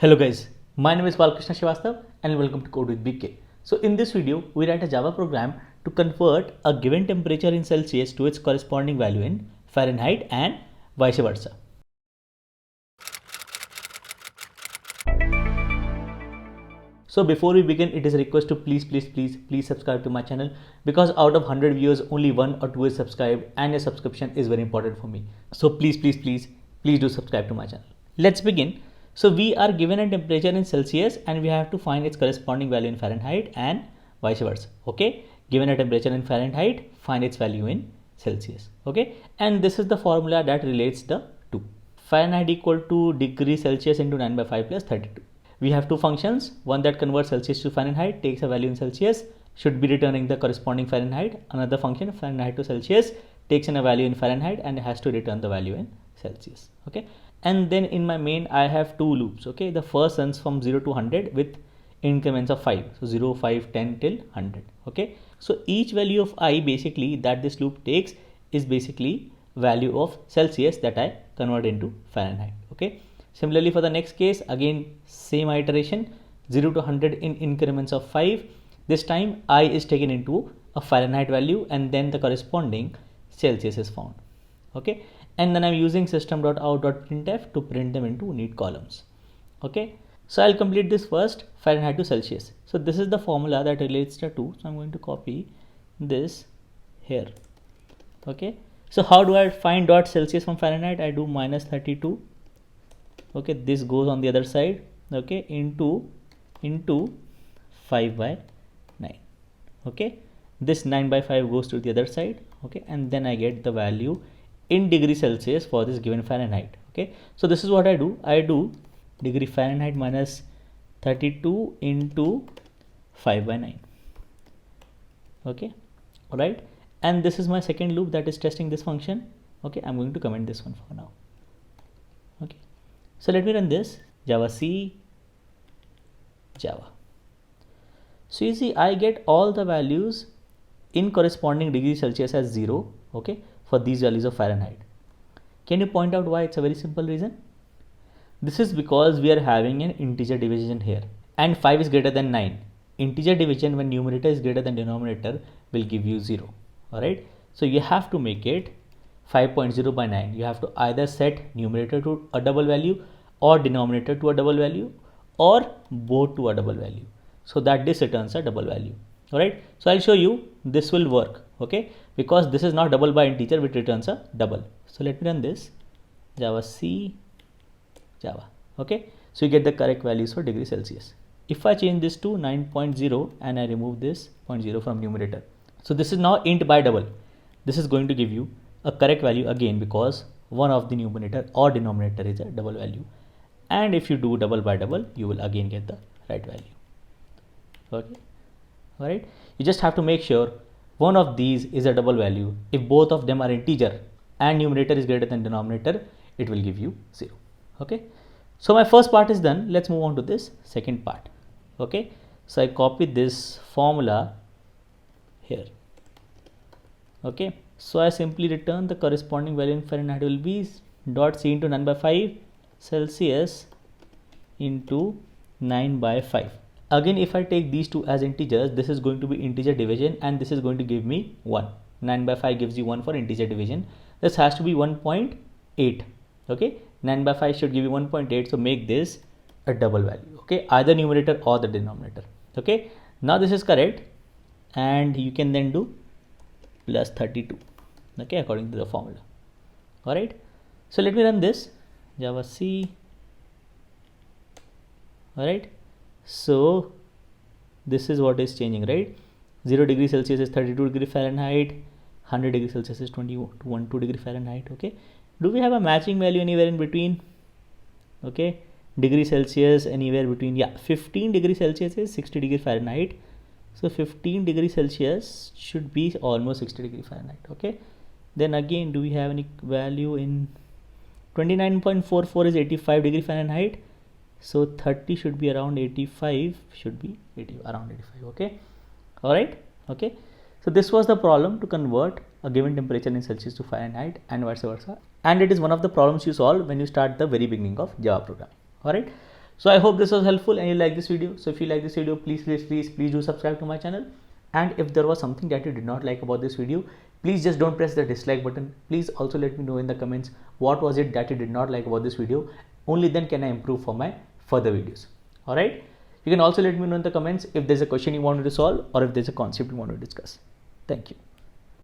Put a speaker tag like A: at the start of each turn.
A: Hello guys, my name is Balkrishna Srivastav and welcome to Code with BK. So in this video, we write a Java program to convert a given temperature in Celsius to its corresponding value in Fahrenheit and vice versa. So before we begin, it is a request to please subscribe to my channel, because out of 100 viewers, only 1 or 2 is subscribed, and a subscription is very important for me. So please do subscribe to my channel. Let's begin. So we are given a temperature in Celsius and we have to find its corresponding value in Fahrenheit and vice versa. Okay, given a temperature in Fahrenheit, find its value in Celsius. Okay, and this is the formula that relates the two. Fahrenheit equal to degree Celsius into 9 by 5 plus 32. We have two functions, one that converts Celsius to Fahrenheit, takes a value in Celsius, should be returning the corresponding Fahrenheit. Another function, Fahrenheit to Celsius, takes in a value in Fahrenheit and has to return the value in Celsius. Okay, and then in my main I have two loops. Okay, the first runs from 0 to 100 with increments of 5, so 0, 5, 10 till 100. Okay, so each value of I basically that this loop takes is basically value of Celsius that I convert into Fahrenheit. Okay, similarly for the next case, again same iteration, 0 to 100 in increments of 5. This time I is taken into a Fahrenheit value and then the corresponding Celsius is found. Okay, and then I'm using system.out.printf to print them into neat columns. Okay, so I'll complete this first, Fahrenheit to Celsius. So this is the formula that relates the two. So I'm going to copy this here. Okay, so how do I find dot Celsius from Fahrenheit? I do minus 32. Okay, this goes on the other side. Okay, into 5 by 9. Okay, this 9 by 5 goes to the other side. Okay, and then I get the value in degree Celsius for this given Fahrenheit. Okay, so this is what I do degree Fahrenheit minus 32 into 5 by 9. Okay, all right, and this is my second loop that is testing this function. Okay, I'm going to comment this one for now. Okay, so let me run this Java C Java. So you see I get all the values in corresponding degree Celsius as 0. Okay, for these values of Fahrenheit. Can you point out why? It's a very simple reason. This is because we are having an integer division here and 5 is greater than 9. Integer division when numerator is greater than denominator will give you 0. Alright, so you have to make it 5.0 by 9. You have to either set numerator to a double value or denominator to a double value or both to a double value, so that this returns a double value. Alright, so I'll show you this will work. Okay, because this is not double by integer, which returns a double. So let me run this Java C Java. Okay, so you get the correct values for degree Celsius. If I change this to 9.0 and I remove this 0.0 from numerator, so this is now int by double. This is going to give you a correct value again, because one of the numerator or denominator is a double value, and if you do double by double, you will again get the right value. Okay, all right, you just have to make sure one of these is a double value. If both of them are integer and numerator is greater than denominator, it will give you 0. Okay, so my first part is done. Let's move on to this second part. Okay, so I copy this formula here. Okay, so I simply return the corresponding value in Fahrenheit will be dot C into 9 by 5 Celsius into 9 by 5. Again, if I take these two as integers, this is going to be integer division and this is going to give me 1. 9 by 5 gives you 1 for integer division. This has to be 1.8. Okay, 9 by 5 should give you 1.8. So make this a double value. Okay, either numerator or the denominator. Okay, now this is correct and you can then do plus 32. Okay, according to the formula. All right, so let me run this Java C. All right, so this is what is changing, right? 0 degree Celsius is 32 degree Fahrenheit, 100 degree Celsius is 12 degree Fahrenheit. Okay, do we have a matching value anywhere in between? Okay, degree Celsius anywhere between, yeah, 15 degree Celsius is 60 degree Fahrenheit. So 15 degree Celsius should be almost 60 degree Fahrenheit. Okay, then again, do we have any value in 29.44 is 85 degree Fahrenheit. So 30 should be around 85, should be around 85. Okay, all right. Okay, so this was the problem to convert a given temperature in Celsius to Fahrenheit and vice versa, and it is one of the problems you solve when you start the very beginning of Java program. All right, So I hope this was helpful and you like this video. So if you like this video, please do subscribe to my channel. And if there was something that you did not like about this video, please just don't press the dislike button. Please also let me know in the comments what was it that you did not like about this video. Only then can I improve for my further videos. Alright. You can also let me know in the comments if there's a question you want me to solve or if there's a concept you want to discuss. Thank you.